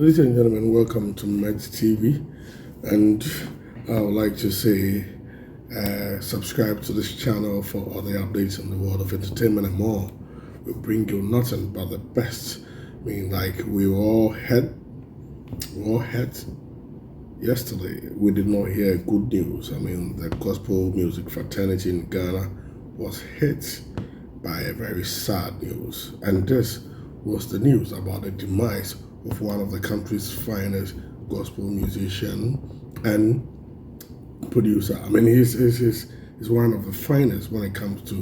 Ladies and gentlemen, welcome to MOG TV, and I would like to say subscribe to this channel for other updates on the world of entertainment and more. We bring you nothing but the best. I mean, like we were all hurt yesterday. We did not hear good news. I mean, the gospel music fraternity in Ghana was hit by a very sad news, and this was the news about the demise of one of the country's finest gospel musician and producer. I mean, he's one of the finest when it comes to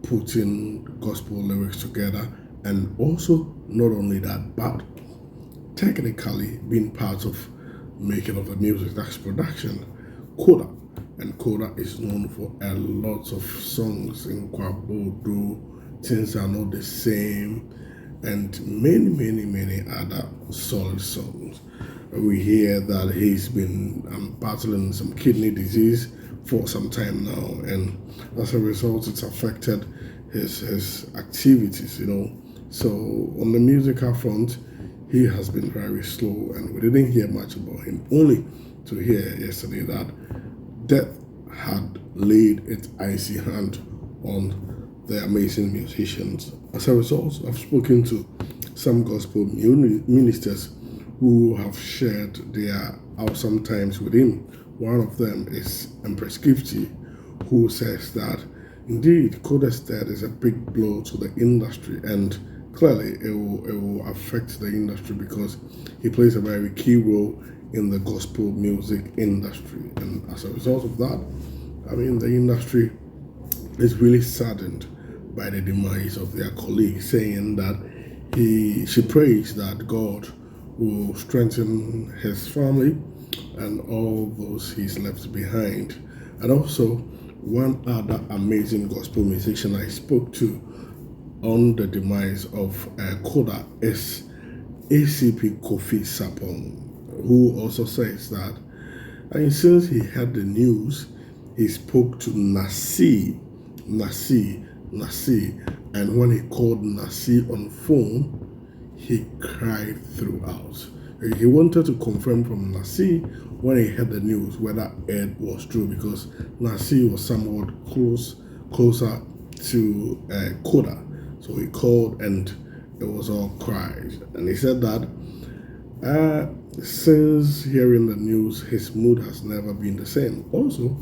putting gospel lyrics together, and also not only that, but technically being part of making of the music. That's production. KODA, and KODA is known for a lot of songs in Kwabodo, Things Are Not the Same, and many other solid songs. We hear that he's been battling some kidney disease for some time now, and as a result, it's affected his activities, So on the musical front, he has been very slow, and we didn't hear much about him, only to hear yesterday that death had laid its icy hand on the amazing musicians. As a result, I've spoken to some gospel ministers who have shared their awesome times with him. One of them is Empress Gifty, who says that indeed KODA's death is a big blow to the industry, and clearly it will affect the industry because he plays a very key role in the gospel music industry. And as a result of that, I mean, the industry is really saddened by the demise of their colleague, saying that she prays that God will strengthen his family and all those he's left behind. And also, one other amazing gospel musician I spoke to on the demise of KODA is ACP Kofi Sarpong, who also says that since he heard the news, he spoke to Nasi, and when he called Nasi on phone, he cried throughout. He wanted to confirm from Nasi when he heard the news whether it was true, because Nasi was somewhat closer to KODA. So he called and it was all cries. And he said that since hearing the news, his mood has never been the same. Also,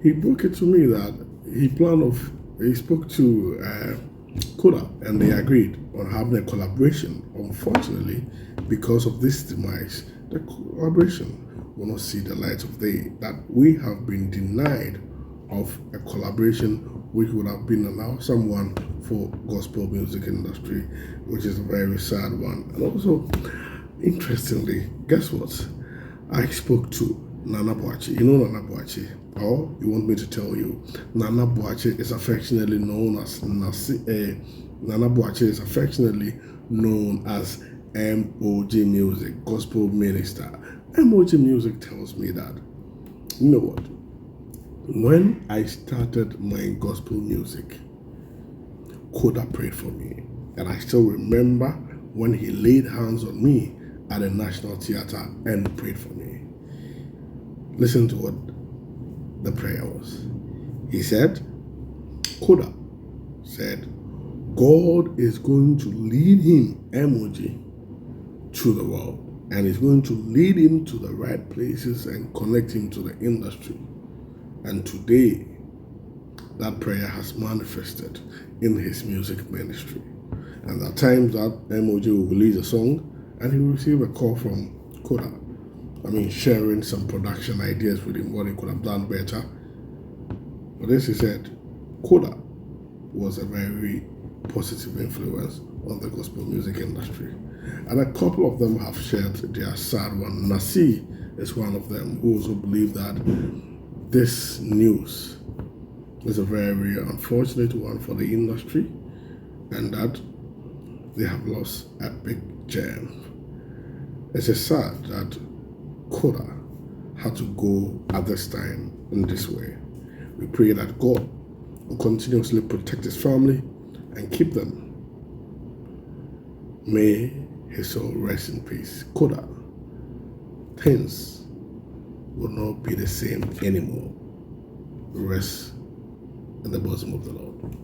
he broke it to me that he spoke to KODA and they agreed on having a collaboration. Unfortunately, because of this demise, the collaboration will not see the light of day. That we have been denied of a collaboration which would have been an awesome one for gospel music industry, which is a very sad one. And also, interestingly, guess what? I spoke to Nana Boachi. You know Nana Boachi? Or you want me to tell you? Nana Boachi is affectionately known as Nana Boachi is affectionately known as MOG Music, Gospel Minister. MOG Music tells me that, you know what? When I started my gospel music, KODA prayed for me. And I still remember when he laid hands on me at the National Theatre and prayed for me. Listen to what the prayer was. He said, KODA said, God is going to lead him, MOG, to the world, and is going to lead him to the right places and connect him to the industry. And today, that prayer has manifested in his music ministry. And at times that MOG will release a song and he will receive a call from KODA. Sharing some production ideas with him, what he could have done better. But as he said, KODA was a very positive influence on the gospel music industry. And a couple of them have shared their sad one. Nasi is one of them who also believe that this news is a very unfortunate one for the industry and that they have lost a big gem. It's a sad that KODA had to go at this time in this way. We pray that God will continuously protect his family and keep them. May his soul rest in peace. KODA, things will not be the same anymore. Rest in the bosom of the Lord.